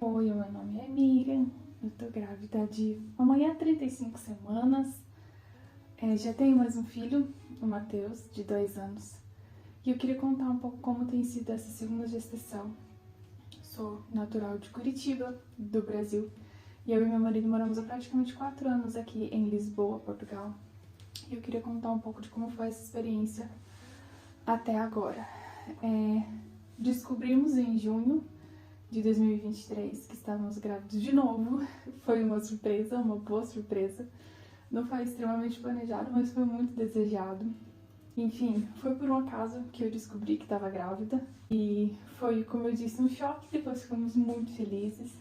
Oi, meu nome é Miriam, eu tô grávida de amanhã 35 semanas, já tenho mais um filho, o Matheus, de 2 anos, e eu queria contar um pouco como tem sido essa segunda gestação. Sou natural de Curitiba, do Brasil, e eu e meu marido moramos há praticamente 4 anos aqui em Lisboa, Portugal, e eu queria contar um pouco de como foi essa experiência até agora. Descobrimos em junho de 2023 que estávamos grávidos de novo. Foi uma surpresa, uma boa surpresa. Não foi extremamente planejado, mas foi muito desejado. Enfim, foi por um acaso que eu descobri que estava grávida. E foi, como eu disse, um choque. Depois ficamos muito felizes.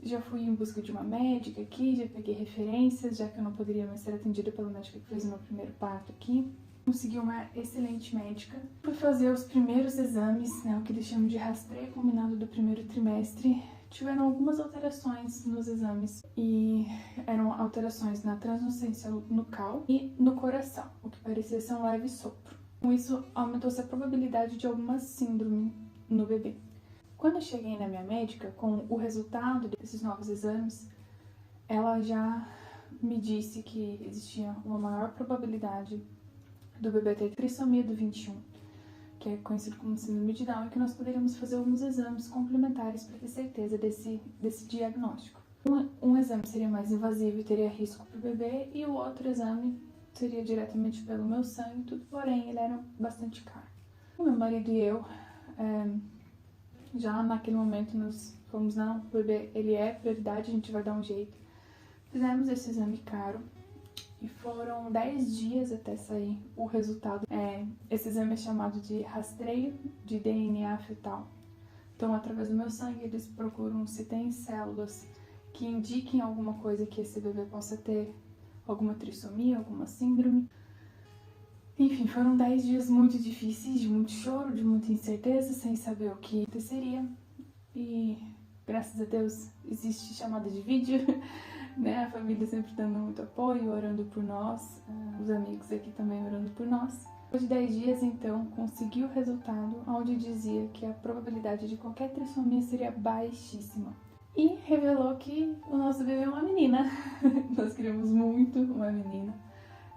Já fui em busca de uma médica aqui, já peguei referências, já que eu não poderia mais ser atendida pela médica que fez o meu primeiro parto aqui. Consegui uma excelente médica. Fui fazer os primeiros exames, o que eles chamam de rastreio combinado do primeiro trimestre. Tiveram algumas alterações nos exames e eram alterações na translucência nucal e no coração, o que parecia ser um leve sopro. Com isso, aumentou-se a probabilidade de alguma síndrome no bebê. Quando eu cheguei na minha médica com o resultado desses novos exames, ela já me disse que existia uma maior probabilidade do bebê ter trissomia do 21, que é conhecido como síndrome de Down, e que nós poderíamos fazer alguns exames complementares para ter certeza desse diagnóstico. Um exame seria mais invasivo e teria risco para o bebê, e o outro exame seria diretamente pelo meu sangue, tudo, porém ele era bastante caro. O meu marido e eu, já naquele momento nós fomos, não, o bebê ele é prioridade, a gente vai dar um jeito. Fizemos esse exame caro. E foram 10 dias até sair o resultado. Esse exame é chamado de rastreio de DNA fetal. Então, através do meu sangue, eles procuram se tem células que indiquem alguma coisa que esse bebê possa ter, alguma trissomia, alguma síndrome. Enfim, foram 10 dias muito difíceis, de muito choro, de muita incerteza, sem saber o que aconteceria. E, graças a Deus, existe chamada de vídeo. A família sempre dando muito apoio, orando por nós, os amigos aqui também orando por nós. Depois de 10 dias, então, consegui o resultado, onde dizia que a probabilidade de qualquer trissomia seria baixíssima. E revelou que o nosso bebê é uma menina. Nós queríamos muito uma menina.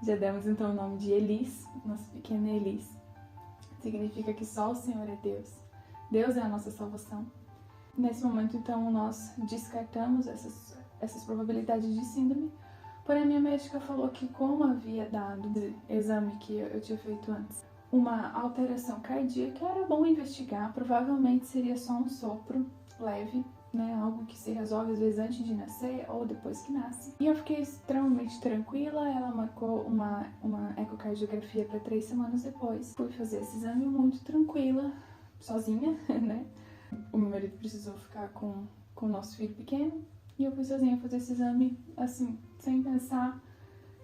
Já demos então o nome de Elis, nossa pequena Elis. Significa que só o Senhor é Deus. Deus é a nossa salvação. Nesse momento, então, nós descartamos essas probabilidades de síndrome, porém a minha médica falou que, como havia dado o exame que eu tinha feito antes, uma alteração cardíaca, era bom investigar, provavelmente seria só um sopro leve, algo que se resolve às vezes antes de nascer ou depois que nasce. E eu fiquei extremamente tranquila, ela marcou uma ecocardiografia para 3 semanas depois. Fui fazer esse exame muito tranquila, sozinha, O meu marido precisou ficar com o nosso filho pequeno. E eu fui sozinha fazer esse exame, assim, sem pensar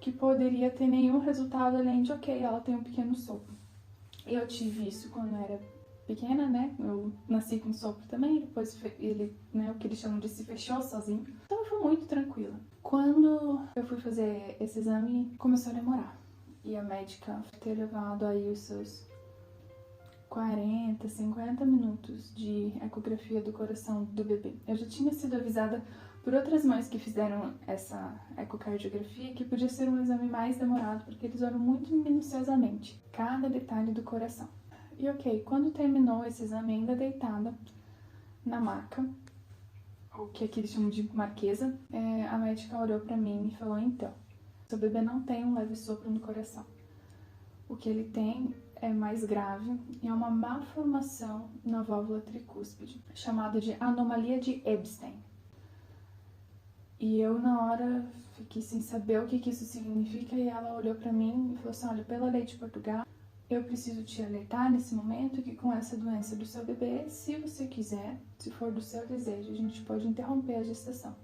que poderia ter nenhum resultado além de, ok, ela tem um pequeno sopro. Eu tive isso quando eu era pequena, Eu nasci com sopro também, depois ele, o que eles chamam de se fechou sozinho. Então eu fui muito tranquila. Quando eu fui fazer esse exame, começou a demorar. E a médica ter levado aí os seus 40, 50 minutos de ecografia do coração do bebê. Eu já tinha sido avisada por outras mães que fizeram essa ecocardiografia que podia ser um exame mais demorado, porque eles olham muito minuciosamente cada detalhe do coração. E ok, quando terminou esse exame, ainda deitada na maca, o que aqui eles chamam de marquesa, a médica olhou pra mim e falou: então, seu bebê não tem um leve sopro no coração. O que ele tem é mais grave e é uma malformação na válvula tricúspide, chamada de anomalia de Ebstein. E eu, na hora, fiquei sem saber o que isso significa, e ela olhou pra mim e falou assim: olha, pela lei de Portugal, eu preciso te alertar nesse momento que com essa doença do seu bebê, se você quiser, se for do seu desejo, a gente pode interromper a gestação.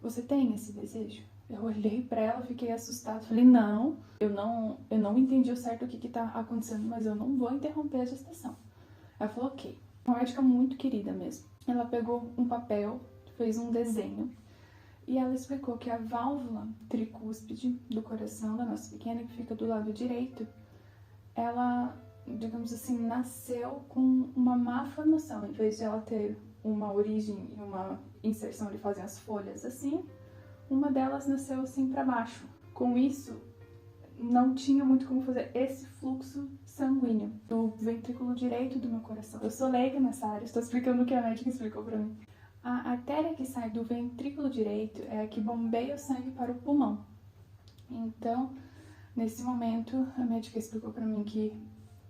Você tem esse desejo? Eu olhei pra ela, fiquei assustada, falei: não, eu não entendi o certo o que tá acontecendo, mas eu não vou interromper a gestação. Ela falou: ok. Uma médica muito querida mesmo. Ela pegou um papel, fez um desenho, e ela explicou que a válvula tricúspide do coração da nossa pequena, que fica do lado direito, ela, digamos assim, nasceu com uma má formação. Em vez de ela ter uma origem e uma inserção, ele fazia as folhas assim, uma delas nasceu assim para baixo. Com isso, não tinha muito como fazer esse fluxo sanguíneo do ventrículo direito do meu coração. Eu sou leiga nessa área, estou explicando o que a médica explicou para mim. A artéria que sai do ventrículo direito é a que bombeia o sangue para o pulmão. Então, nesse momento, a médica explicou para mim que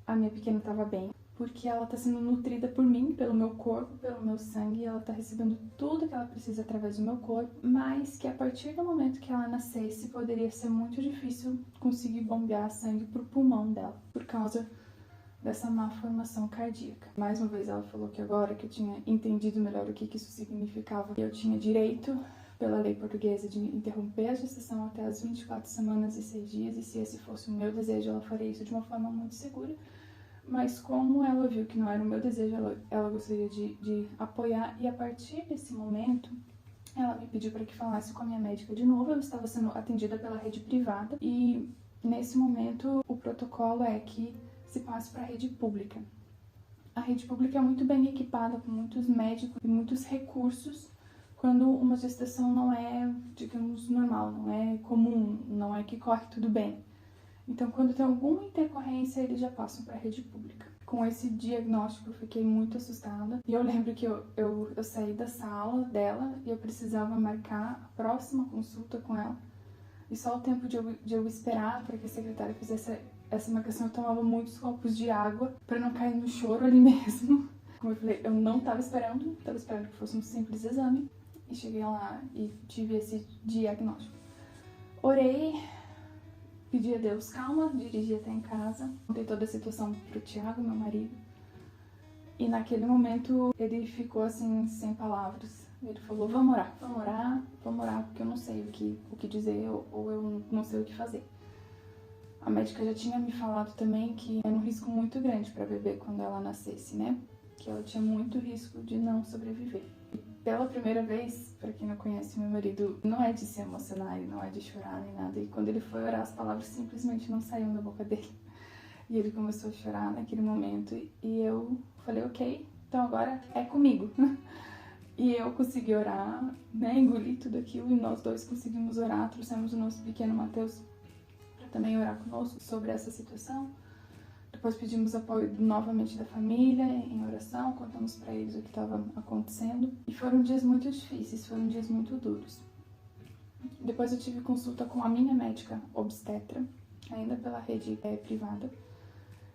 a minha pequena estava bem, porque ela está sendo nutrida por mim, pelo meu corpo, pelo meu sangue, ela está recebendo tudo que ela precisa através do meu corpo, mas que a partir do momento que ela nascesse, poderia ser muito difícil conseguir bombear sangue para o pulmão dela, por causa dessa má formação cardíaca. Mais uma vez ela falou que agora que eu tinha entendido melhor o que isso significava, eu tinha direito, pela lei portuguesa, de interromper a gestação até as 24 semanas e 6 dias, e se esse fosse o meu desejo, ela faria isso de uma forma muito segura. Mas como ela viu que não era o meu desejo, ela gostaria de apoiar, e a partir desse momento, ela me pediu para que falasse com a minha médica de novo. Eu estava sendo atendida pela rede privada, e nesse momento o protocolo é que se passe para a rede pública. A rede pública é muito bem equipada, com muitos médicos e muitos recursos, quando uma gestação não é, digamos, normal, não é comum, não é que corre tudo bem. Então, quando tem alguma intercorrência, eles já passam para a rede pública. Com esse diagnóstico, eu fiquei muito assustada. E eu lembro que eu saí da sala dela e eu precisava marcar a próxima consulta com ela. E só o tempo de eu esperar para que a secretária fizesse essa marcação, eu tomava muitos copos de água para não cair no choro ali mesmo. Como eu falei, eu não estava esperando que fosse um simples exame. E cheguei lá e tive esse diagnóstico. Orei, pedi a Deus calma, dirigi até em casa, contei toda a situação pro Thiago, meu marido. E naquele momento ele ficou assim, sem palavras. Ele falou, vamos orar, porque eu não sei o que dizer ou eu não sei o que fazer. A médica já tinha me falado também que era um risco muito grande para a bebê quando ela nascesse, né? Que ela tinha muito risco de não sobreviver. Pela primeira vez, para quem não conhece meu marido, não é de se emocionar, ele não é de chorar nem nada. E quando ele foi orar, as palavras simplesmente não saíam da boca dele. E ele começou a chorar naquele momento. E eu falei, ok, então agora é comigo. E eu consegui orar, né, engoli tudo aquilo, e nós dois conseguimos orar. Trouxemos o nosso pequeno Matheus para também orar conosco sobre essa situação. Depois pedimos apoio novamente da família em oração, contamos para eles o que estava acontecendo. E foram dias muito difíceis, foram dias muito duros. Depois eu tive consulta com a minha médica obstetra, ainda pela rede privada.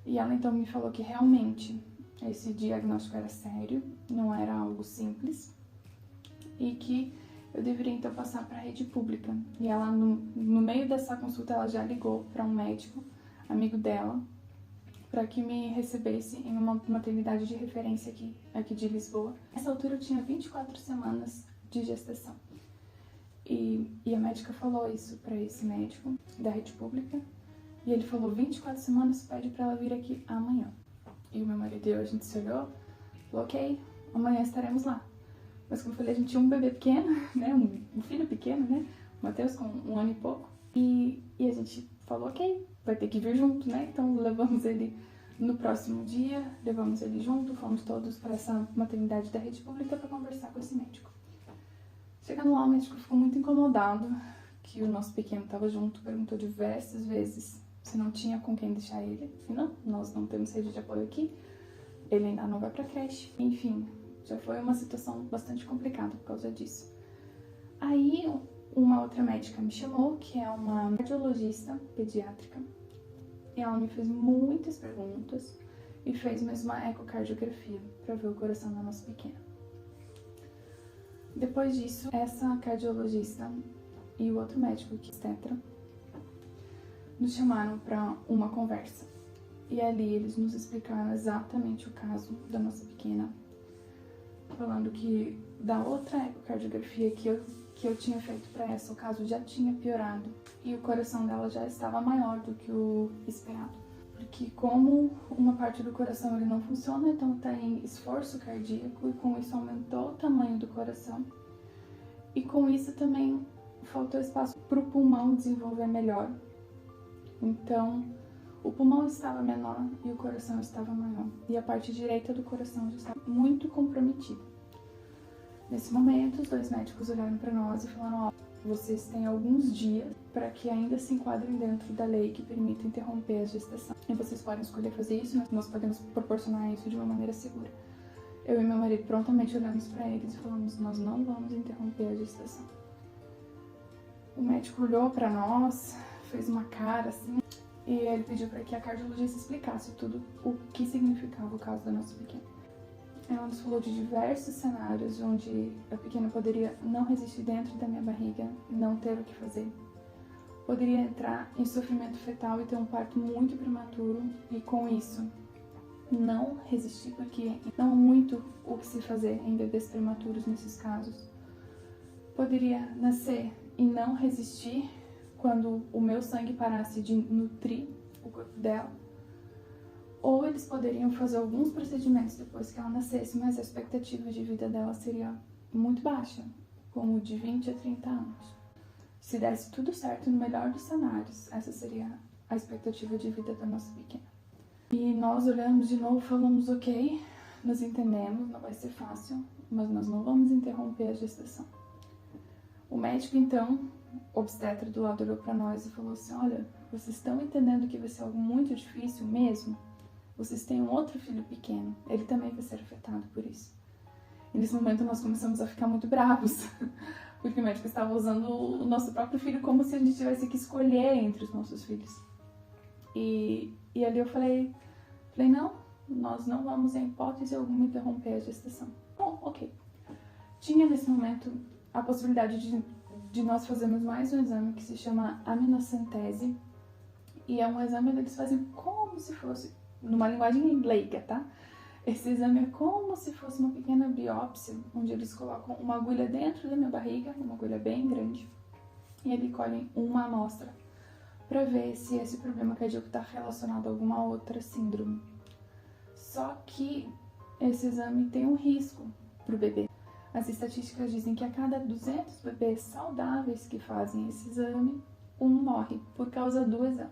E ela então me falou que realmente esse diagnóstico era sério, não era algo simples. E que eu deveria então passar para a rede pública. E ela, no meio dessa consulta, ela já ligou para um médico, amigo dela, para que me recebesse em uma maternidade de referência aqui de Lisboa. Nessa altura eu tinha 24 semanas de gestação. E a médica falou isso para esse médico da rede pública. E ele falou, 24 semanas, pede para ela vir aqui amanhã. E o meu marido e eu, a gente se olhou, falou, ok, amanhã estaremos lá. Mas como eu falei, a gente tinha um bebê pequeno, né, um filho pequeno, né, o Matheus com 1 ano e pouco. E a gente falou, ok, vai ter que vir junto, né? Então levamos ele no próximo dia, levamos ele junto, fomos todos para essa maternidade da rede pública para conversar com esse médico. Chegando lá, o médico ficou muito incomodado que o nosso pequeno estava junto, perguntou diversas vezes se não tinha com quem deixar ele. E não, nós não temos rede de apoio aqui, ele ainda não vai para creche. Enfim, já foi uma situação bastante complicada por causa disso. Aí uma outra médica me chamou, que é uma cardiologista pediátrica, e ela me fez muitas perguntas e fez mesmo uma ecocardiografia para ver o coração da nossa pequena. Depois disso, essa cardiologista e o outro médico, que é obstetra, nos chamaram para uma conversa. E ali eles nos explicaram exatamente o caso da nossa pequena, falando que da outra ecocardiografia que eu tinha feito para essa, o caso já tinha piorado e o coração dela já estava maior do que o esperado. Porque como uma parte do coração ele não funciona, então está em esforço cardíaco, e com isso aumentou o tamanho do coração. E com isso também faltou espaço para o pulmão desenvolver melhor. Então o pulmão estava menor e o coração estava maior. E a parte direita do coração já estava muito comprometida. Nesse momento, os 2 médicos olharam para nós e falaram: ó, vocês têm alguns dias para que ainda se enquadrem dentro da lei que permite interromper a gestação. E vocês podem escolher fazer isso, nós podemos proporcionar isso de uma maneira segura. Eu e meu marido prontamente olhamos para eles e falamos: nós não vamos interromper a gestação. O médico olhou para nós, fez uma cara assim, e ele pediu para que a cardiologista explicasse tudo o que significava o caso da nossa pequena. Ela nos falou de diversos cenários onde a pequena poderia não resistir dentro da minha barriga, não ter o que fazer. Poderia entrar em sofrimento fetal e ter um parto muito prematuro e com isso não resistir, porque não há muito o que se fazer em bebês prematuros nesses casos. Poderia nascer e não resistir quando o meu sangue parasse de nutrir o corpo dela. Ou eles poderiam fazer alguns procedimentos depois que ela nascesse, mas a expectativa de vida dela seria muito baixa, como de 20 a 30 anos. Se desse tudo certo, no melhor dos cenários, essa seria a expectativa de vida da nossa pequena. E nós olhamos de novo e falamos: ok, nos entendemos, não vai ser fácil, mas nós não vamos interromper a gestação. O médico, então, obstetra do lado, olhou para nós e falou assim: olha, vocês estão entendendo que vai ser algo muito difícil mesmo? Vocês têm um outro filho pequeno, ele também vai ser afetado por isso. E nesse momento nós começamos a ficar muito bravos, porque o médico estava usando o nosso próprio filho como se a gente tivesse que escolher entre os nossos filhos. E ali eu falei, não, nós não vamos em hipótese alguma interromper a gestação. Bom, ok. Tinha nesse momento a possibilidade de nós fazermos mais um exame que se chama aminocentese, e é um exame que eles fazem como se fosse, numa linguagem leiga, tá? Esse exame é como se fosse uma pequena biópsia, onde eles colocam uma agulha dentro da minha barriga, uma agulha bem grande, e eles colhem uma amostra para ver se esse problema cardíaco está relacionado a alguma outra síndrome. Só que esse exame tem um risco para o bebê. As estatísticas dizem que a cada 200 bebês saudáveis que fazem esse exame, um morre por causa do exame.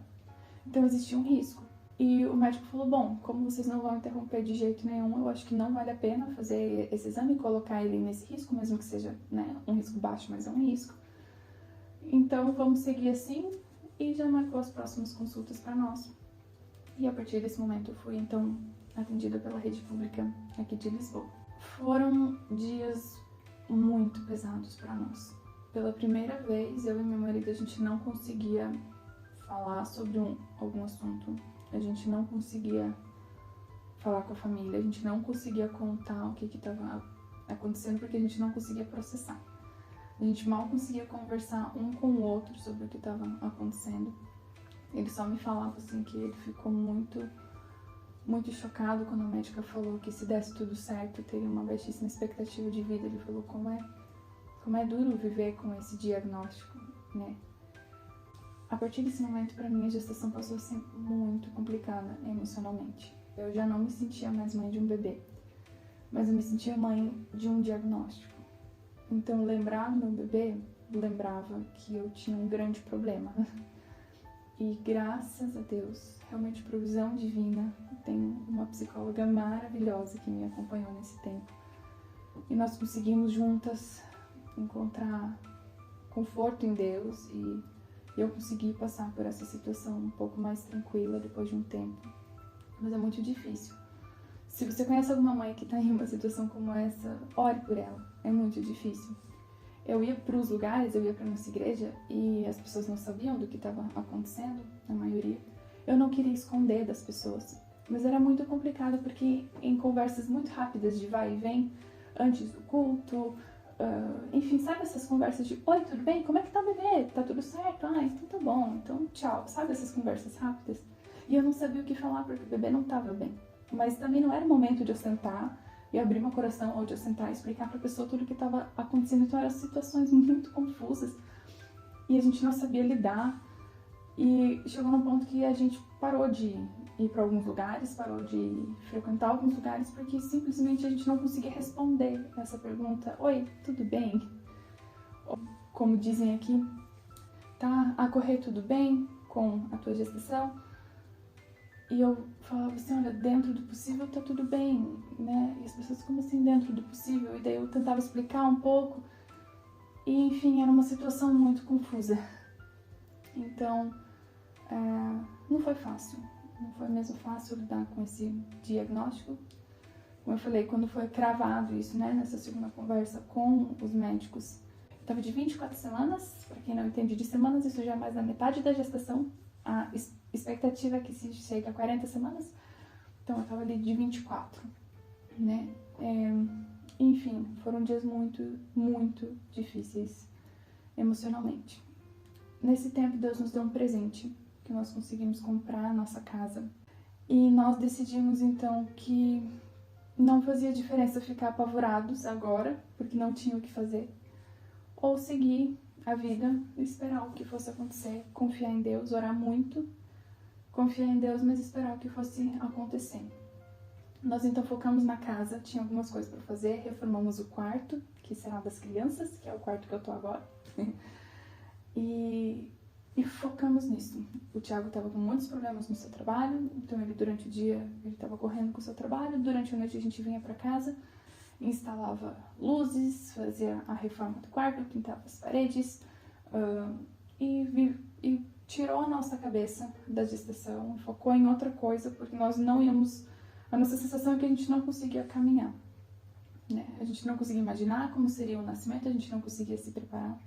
Então existe um risco. E o médico falou: bom, como vocês não vão interromper de jeito nenhum, eu acho que não vale a pena fazer esse exame e colocar ele nesse risco, mesmo que seja, né, um risco baixo, mas é um risco. Então vamos seguir assim, e já marcou as próximas consultas para nós. E a partir desse momento eu fui então atendida pela rede pública aqui de Lisboa. Foram dias muito pesados para nós. Pela primeira vez, eu e meu marido, a gente não conseguia falar sobre algum assunto. A gente não conseguia falar com a família, a gente não conseguia contar o que estava acontecendo, porque a gente não conseguia processar. A gente mal conseguia conversar um com o outro sobre o que estava acontecendo. Ele só me falava assim que ele ficou muito chocado quando a médica falou que se desse tudo certo, teria uma baixíssima expectativa de vida. Ele falou como é duro viver com esse diagnóstico, né? A partir desse momento, para mim, a gestação passou a ser muito complicada emocionalmente. Eu já não me sentia mais mãe de um bebê, mas eu me sentia mãe de um diagnóstico. Então, lembrar do meu bebê, lembrava que eu tinha um grande problema. E graças a Deus, realmente provisão divina, tem uma psicóloga maravilhosa que me acompanhou nesse tempo. E nós conseguimos juntas encontrar conforto em Deus e eu consegui passar por essa situação um pouco mais tranquila depois de um tempo. Mas é muito difícil. Se você conhece alguma mãe que está em uma situação como essa, ore por ela. É muito difícil. Eu ia para os lugares, eu ia para nossa igreja e as pessoas não sabiam do que estava acontecendo, a maioria. Eu não queria esconder das pessoas, mas era muito complicado porque em conversas muito rápidas de vai e vem, antes do culto, enfim, sabe essas conversas de oi, tudo bem? Como é que tá o bebê? Tá tudo certo? Ah, então tá bom, então tchau. Sabe essas conversas rápidas? E eu não sabia o que falar porque o bebê não tava bem. Mas também não era o momento de eu sentar e abrir meu coração ou de eu sentar e explicar pra pessoa tudo o que estava acontecendo. Então eram situações muito confusas e a gente não sabia lidar. E chegou num ponto que a gente parou de ir para alguns lugares, parou de frequentar alguns lugares porque simplesmente a gente não conseguia responder essa pergunta: oi, tudo bem? Como dizem aqui, tá a correr tudo bem com a tua gestação? E eu falava assim, olha, dentro do possível tá tudo bem, né? E as pessoas, como assim dentro do possível? E daí eu tentava explicar um pouco. E, enfim, era uma situação muito confusa. Então, não foi fácil. Não foi mesmo fácil lidar com esse diagnóstico. Como eu falei, quando foi cravado isso, né? Nessa segunda conversa com os médicos. Eu estava de 24 semanas. Para quem não entende de semanas, isso já é mais da metade da gestação. A expectativa é que se chega a 40 semanas. Então, eu estava ali de 24, né? Enfim, foram dias muito, muito difíceis emocionalmente. Nesse tempo, Deus nos deu um presente, que nós conseguimos comprar a nossa casa. E nós decidimos, então, que não fazia diferença ficar apavorados agora, porque não tinha o que fazer, ou seguir a vida e esperar o que fosse acontecer, confiar em Deus, orar muito, confiar em Deus, mas esperar o que fosse acontecer. Nós então focamos na casa, tinha algumas coisas para fazer, reformamos o quarto, que será das crianças, que é o quarto que eu tô agora, e focamos nisso. O Thiago estava com muitos problemas no seu trabalho, então ele durante o dia ele estava correndo com o seu trabalho, durante a noite a gente vinha para casa, instalava luzes, fazia a reforma do quarto, pintava as paredes, e tirou a nossa cabeça da gestação, focou em outra coisa, porque nós não íamos. A nossa sensação é que a gente não conseguia caminhar, né? A gente não conseguia imaginar como seria o nascimento, a gente não conseguia se preparar.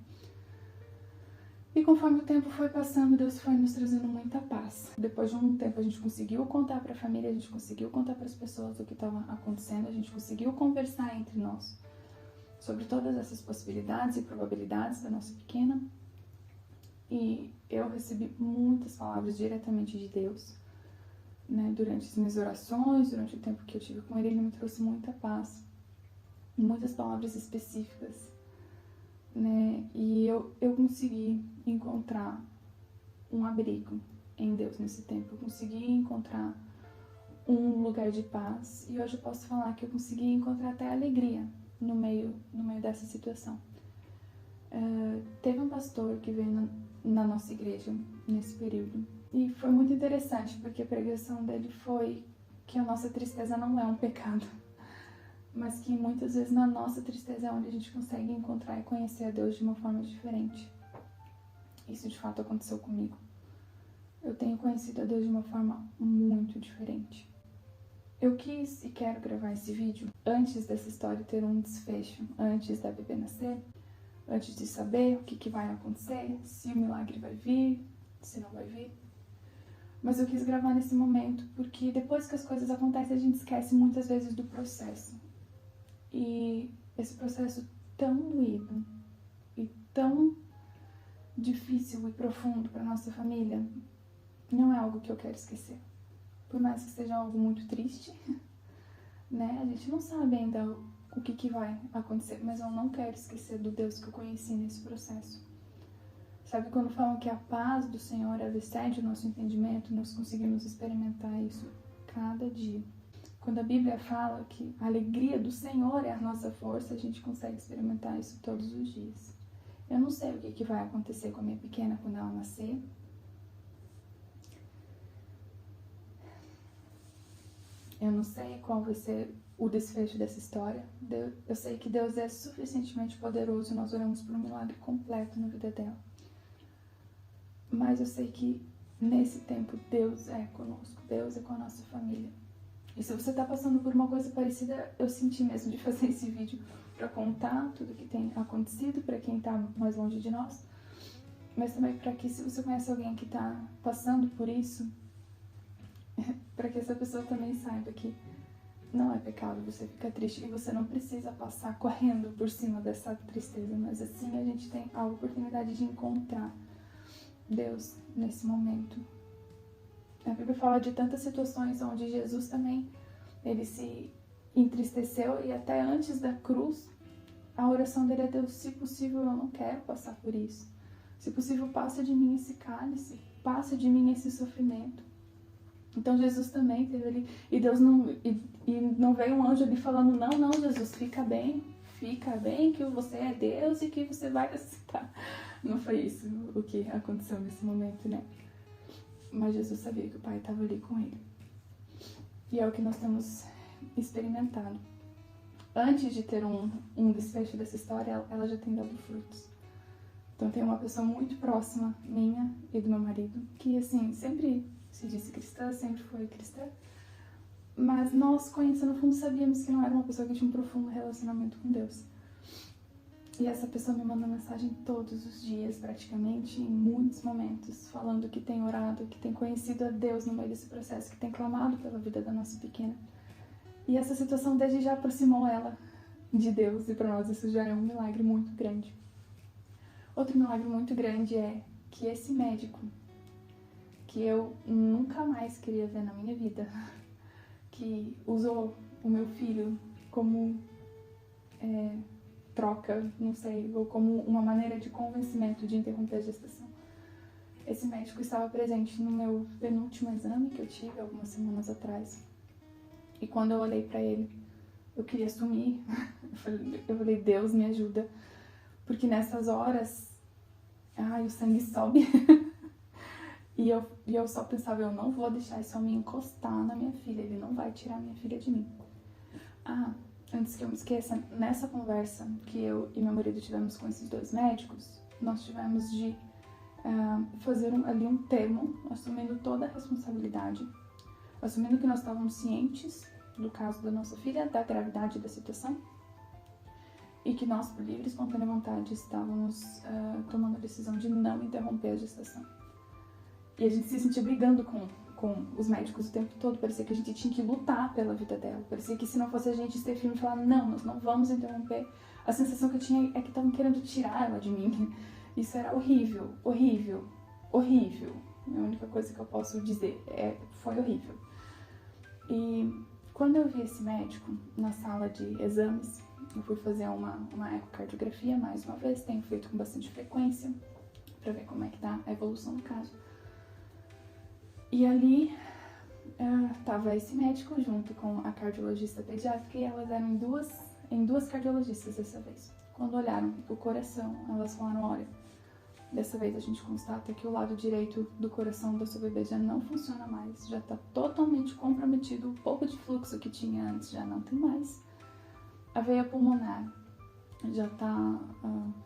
E conforme o tempo foi passando, Deus foi nos trazendo muita paz. Depois de um tempo a gente conseguiu contar para a família, a gente conseguiu contar para as pessoas o que estava acontecendo, a gente conseguiu conversar entre nós sobre todas essas possibilidades e probabilidades da nossa pequena. E eu recebi muitas palavras diretamente de Deus, né? Durante as minhas orações, durante o tempo que eu tive com ele me trouxe muita paz, muitas palavras específicas, né? E eu consegui encontrar um abrigo em Deus nesse tempo, eu consegui encontrar um lugar de paz, e hoje eu posso falar que eu consegui encontrar até alegria no meio dessa situação. Teve um pastor que veio na nossa igreja nesse período, e foi muito interessante, porque a pregação dele foi que a nossa tristeza não é um pecado, mas que muitas vezes na nossa tristeza é onde a gente consegue encontrar e conhecer a Deus de uma forma diferente. Isso de fato aconteceu comigo. Eu tenho conhecido a Deus de uma forma muito diferente. Eu quis e quero gravar esse vídeo antes dessa história ter um desfecho, antes da bebê nascer, antes de saber o que vai acontecer, se o milagre vai vir, se não vai vir. Mas eu quis gravar nesse momento porque depois que as coisas acontecem a gente esquece muitas vezes do processo. E esse processo tão doído e tão difícil e profundo para nossa família não é algo que eu quero esquecer. Por mais que seja algo muito triste, né? A gente não sabe ainda o que vai acontecer, mas eu não quero esquecer do Deus que eu conheci nesse processo. Sabe quando falam que a paz do Senhor ela excede o nosso entendimento, nós conseguimos experimentar isso cada dia. Quando a Bíblia fala que a alegria do Senhor é a nossa força, a gente consegue experimentar isso todos os dias. Eu não sei o que vai acontecer com a minha pequena quando ela nascer. Eu não sei qual vai ser o desfecho dessa história. Eu sei que Deus é suficientemente poderoso e nós oramos por um milagre completo na vida dela. Mas eu sei que nesse tempo Deus é conosco, Deus é com a nossa família. E se você está passando por uma coisa parecida, eu senti mesmo de fazer esse vídeo para contar tudo que tem acontecido para quem está mais longe de nós, mas também para que se você conhece alguém que está passando por isso, para que essa pessoa também saiba que não é pecado você ficar triste e você não precisa passar correndo por cima dessa tristeza, mas assim a gente tem a oportunidade de encontrar Deus nesse momento. A Bíblia fala de tantas situações onde Jesus também, ele se entristeceu e até antes da cruz, a oração dele é: Deus, se possível eu não quero passar por isso. Se possível, passa de mim esse cálice, passa de mim esse sofrimento. Então Jesus também teve ali, e Deus não veio um anjo ali falando: não, Jesus, fica bem que você é Deus e que você vai ressuscitar. Não foi isso o que aconteceu nesse momento, né? Mas Jesus sabia que o Pai estava ali com ele. E é o que nós temos experimentado. Antes de ter um desfecho dessa história, ela já tem dado frutos. Então tem uma pessoa muito próxima, minha e do meu marido, que assim, sempre se disse cristã, sempre foi cristã, mas nós, conhecendo no fundo, sabíamos que não era uma pessoa que tinha um profundo relacionamento com Deus. E essa pessoa me manda mensagem todos os dias, praticamente, em muitos momentos, falando que tem orado, que tem conhecido a Deus no meio desse processo, que tem clamado pela vida da nossa pequena. E essa situação desde já aproximou ela de Deus, e para nós isso já é um milagre muito grande. Outro milagre muito grande é que esse médico, que eu nunca mais queria ver na minha vida, que usou o meu filho como troca, não sei, ou como uma maneira de convencimento de interromper a gestação. Esse médico estava presente no meu penúltimo exame que eu tive algumas semanas atrás. E quando eu olhei pra ele, eu queria sumir. Eu falei, Deus me ajuda. Porque nessas horas, o sangue sobe. e eu só pensava, eu não vou deixar esse homem encostar na minha filha. Ele não vai tirar minha filha de mim. Antes que eu me esqueça, nessa conversa que eu e meu marido tivemos com esses dois médicos, nós tivemos de fazer ali um termo, assumindo toda a responsabilidade, assumindo que nós estávamos cientes do caso da nossa filha, da gravidade da situação, e que nós, por livre e espontânea vontade, estávamos tomando a decisão de não interromper a gestação. E a gente se sentia brigando com os médicos o tempo todo, parecia que a gente tinha que lutar pela vida dela, parecia que se não fosse a gente ser firme e falar, não, nós não vamos interromper, a sensação que eu tinha é que estavam querendo tirar ela de mim. Isso era horrível, horrível, horrível. A única coisa que eu posso dizer foi horrível. E quando eu vi esse médico na sala de exames, eu fui fazer uma ecocardiografia mais uma vez, tenho feito com bastante frequência, pra ver como é que tá a evolução do caso. E ali tava esse médico junto com a cardiologista pediátrica e elas eram em duas cardiologistas dessa vez. Quando olharam o coração, elas falaram, olha, dessa vez a gente constata que o lado direito do coração do seu bebê já não funciona mais, já está totalmente comprometido, o pouco de fluxo que tinha antes já não tem mais. A veia pulmonar já está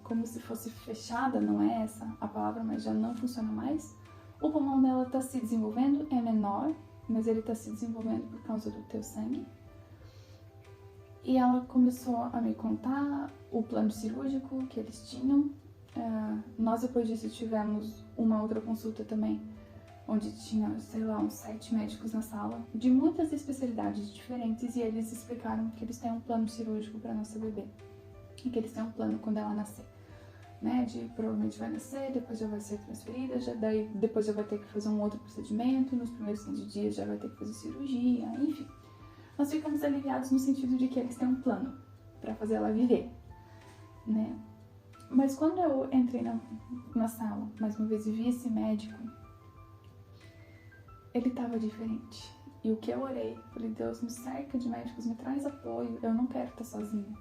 como se fosse fechada, não é essa a palavra, mas já não funciona mais. O pulmão dela está se desenvolvendo, é menor, mas ele está se desenvolvendo por causa do teu sangue. E ela começou a me contar o plano cirúrgico que eles tinham. Nós depois disso tivemos uma outra consulta também, onde tinha, sei lá, uns 7 médicos na sala, de muitas especialidades diferentes, e eles explicaram que eles têm um plano cirúrgico para nossa bebê, e que eles têm um plano quando ela nascer, né, de provavelmente vai nascer, depois já vai ser transferida, depois já vai ter que fazer um outro procedimento, nos primeiros 15 dias já vai ter que fazer cirurgia, enfim. Nós ficamos aliviados no sentido de que eles têm um plano para fazer ela viver, né. Mas quando eu entrei na sala, mais uma vez, e vi esse médico, ele tava diferente. E o que eu orei, falei, Deus, me cerca de médicos, me traz apoio, eu não quero estar sozinha.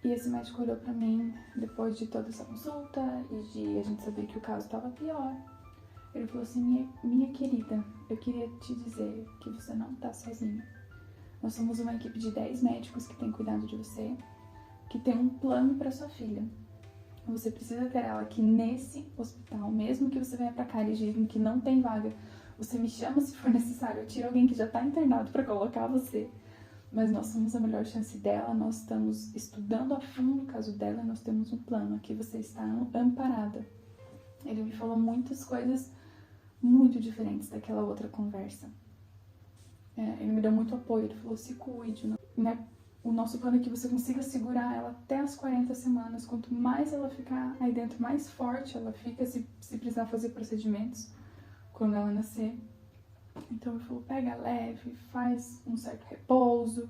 E esse médico olhou pra mim, depois de toda essa consulta, e de a gente saber que o caso tava pior. Ele falou assim, minha querida, eu queria te dizer que você não tá sozinha. Nós somos uma equipe de 10 médicos que tem cuidado de você, que tem um plano para sua filha. Você precisa ter ela aqui nesse hospital, mesmo que você venha pra cá e digam que não tem vaga. Você me chama se for necessário, eu tiro alguém que já tá internado para colocar você. Mas nós somos a melhor chance dela, nós estamos estudando a fundo o caso dela, nós temos um plano, aqui você está amparada. Ele me falou muitas coisas muito diferentes daquela outra conversa. Ele me deu muito apoio, ele falou, se cuide, né? O nosso plano é que você consiga segurar ela até as 40 semanas. Quanto mais ela ficar aí dentro, mais forte ela fica, se precisar fazer procedimentos quando ela nascer. Então ele falou, pega leve, faz um certo repouso,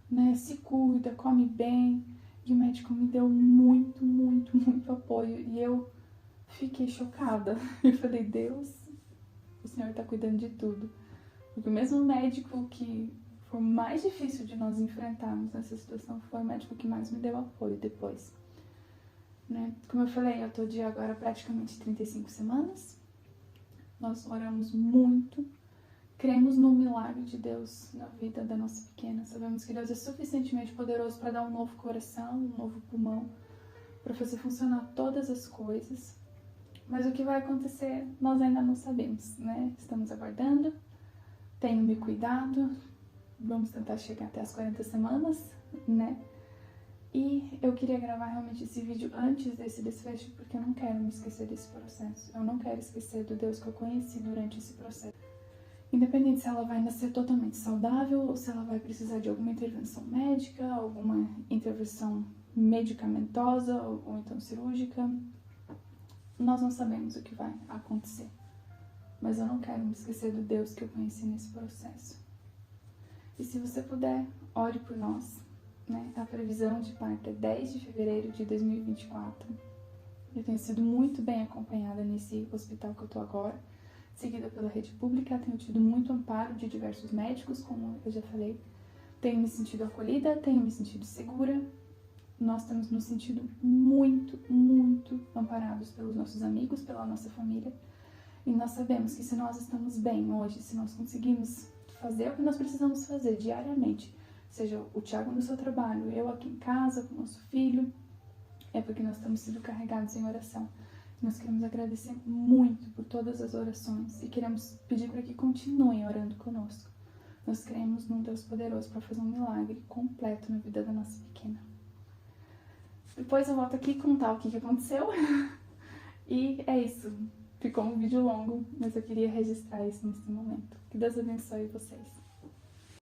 né, se cuida, come bem. E o médico me deu muito, muito, muito apoio. E eu fiquei chocada. Eu falei, Deus, o Senhor tá cuidando de tudo. Porque o mesmo médico que foi mais difícil de nós enfrentarmos nessa situação foi o médico que mais me deu apoio depois. Né? Como eu falei, eu tô de agora praticamente 35 semanas. Nós oramos muito Cremos no milagre de Deus na vida da nossa pequena. Sabemos que Deus é suficientemente poderoso para dar um novo coração, um novo pulmão, para fazer funcionar todas as coisas. Mas o que vai acontecer, nós ainda não sabemos, né? Estamos aguardando. Tenho me cuidado. Vamos tentar chegar até as 40 semanas, né? E eu queria gravar realmente esse vídeo antes desse desfecho, porque eu não quero me esquecer desse processo. Eu não quero esquecer do Deus que eu conheci durante esse processo. Independente se ela vai nascer totalmente saudável ou se ela vai precisar de alguma intervenção médica, alguma intervenção medicamentosa ou então cirúrgica, nós não sabemos o que vai acontecer. Mas eu não quero me esquecer do Deus que eu conheci nesse processo. E se você puder, ore por nós, né? A previsão de parto é 10 de fevereiro de 2024. Eu tenho sido muito bem acompanhada nesse hospital que eu tô agora, seguida pela rede pública, tenho tido muito amparo de diversos médicos, como eu já falei. Tenho me sentido acolhida, tenho me sentido segura. Nós temos nos sentido muito, muito amparados pelos nossos amigos, pela nossa família. E nós sabemos que se nós estamos bem hoje, se nós conseguimos fazer o que nós precisamos fazer diariamente, seja o Thiago no seu trabalho, eu aqui em casa com o nosso filho, é porque nós estamos sendo carregados em oração. Nós queremos agradecer muito por todas as orações e queremos pedir para que continuem orando conosco. Nós cremos num Deus poderoso para fazer um milagre completo na vida da nossa pequena. Depois eu volto aqui contar o que aconteceu. E é isso. Ficou um vídeo longo, mas eu queria registrar isso nesse momento. Que Deus abençoe vocês.